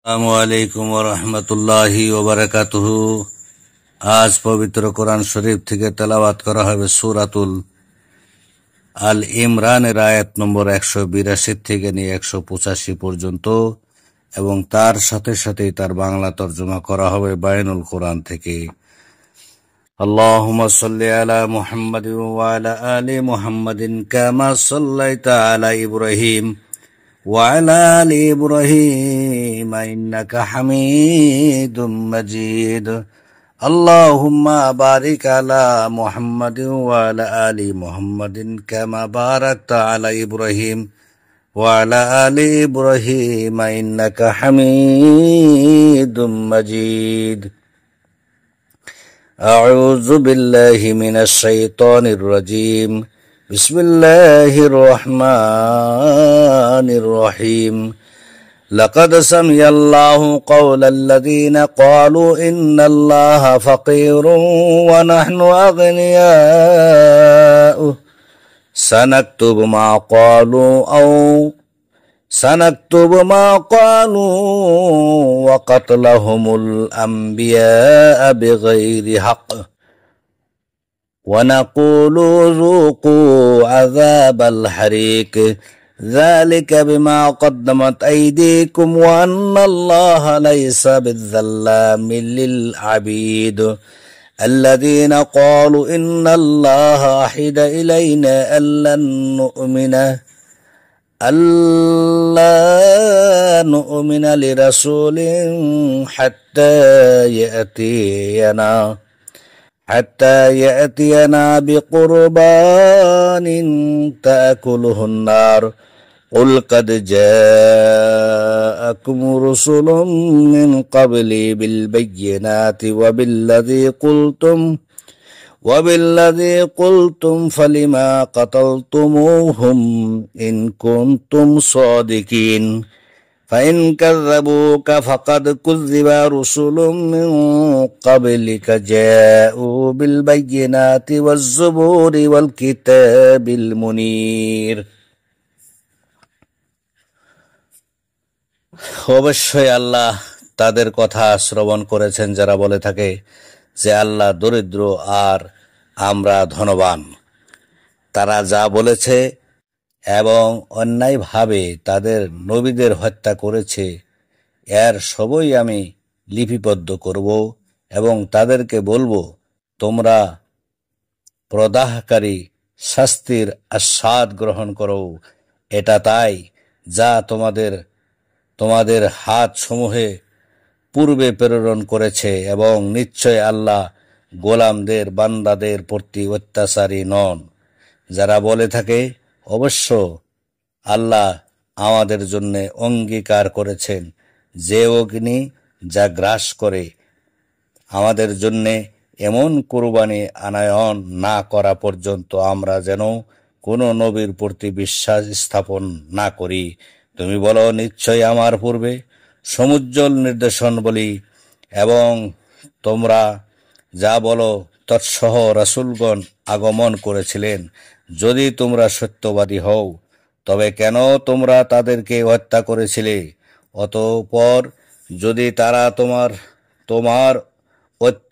আসসালামু আলাইকুম ওয়া রাহমাতুল্লাহি ওয়া বারাকাতুহু। আজ পবিত্র কোরআন শরীফ থেকে তেলাওয়াত করা হবে সূরাতুল আল ইমরানের আয়াত নম্বর 182 থেকে নিয়ে 185 পর্যন্ত এবং তার সাথে সাথে তার বাংলা তরজমা করা হবে বায়ানুল কোরআন থেকে। আল্লাহুম্মা সাল্লি আলা মুহাম্মাদিন ওয়া আলা আলি মুহাম্মাদিন কামা সাল্লাইতা আলা ইব্রাহিম وعلى آل إبراهيم إنك حميد مجيد اللهم بارك على محمد وعلى آل محمد كما باركت على إبراهيم وعلى آل إبراهيم إنك حميد مجيد أعوذ بالله من الشيطان الرجيم بسم الله الرحمن الرحيم لقد سمع الله قول الذين قالوا إن الله فقير ونحن أغنياء سنكتب ما قالوا وقتلهم الأنبياء بغير حق ونقول ذوقوا عذاب الحريق ذلك بما قدمت أيديكم وأن الله ليس بالظلام للعبيد الذين قالوا إن الله عهد إلينا ألا نؤمن لرسول حتى يأتينا بقربان تأكله النار قل قد جاءكم رسل من قبلي بالبينات وبالذي قلتم فلما قتلتموهم إن كنتم صادقين فإن كذبوك فقد كذب رسل من قبلك جاءوا بالبينات والزبور والكتاب المنير অবশ্যই আল্লাহ তাদের কথা শ্রবণ করেছেন যারা বলে থাকে যে আল্লাহ দরিদ্র আর আমরা ধনবান। তারা যা বলেছে এবং অন্যায়ভাবে তাদের নবীদের হত্যা করেছে এর সবই আমি লিপিবদ্ধ করব এবং তাদেরকে বলবো তোমরা প্রদাহকারী শাস্তির আস্বাদ গ্রহণ করো। এটা তাই যা তোমাদের হাত সমূহে পূর্বে প্রেরণ করেছে এবং নিশ্চয় আল্লাহ গোলামদের বান্দাদের প্রতি অত্যাচারী নন। যারা বলে থাকে অবশ্য আল্লাহ আমাদের জন্য অঙ্গীকার করেছেন যে অগ্নি যা গ্রাস করে আমাদের জন্য এমন কুরবানি আনয়ন না করা পর্যন্ত আমরা যেন কোনো নবীর প্রতি বিশ্বাস স্থাপন না করি। তুমি বলো নিশ্চয় আমার পূর্বে সমুজ্জ্বল নির্দেশন বলি এবং তোমরা যা বলো তৎসহ রাসূলগণ আগমন করেছিলেন। যদি তোমরা সত্যবাদী হও তবে কেন তোমরা তাদেরকে হত্যা করেছিলে? অতঃপর যদি তারা তোমার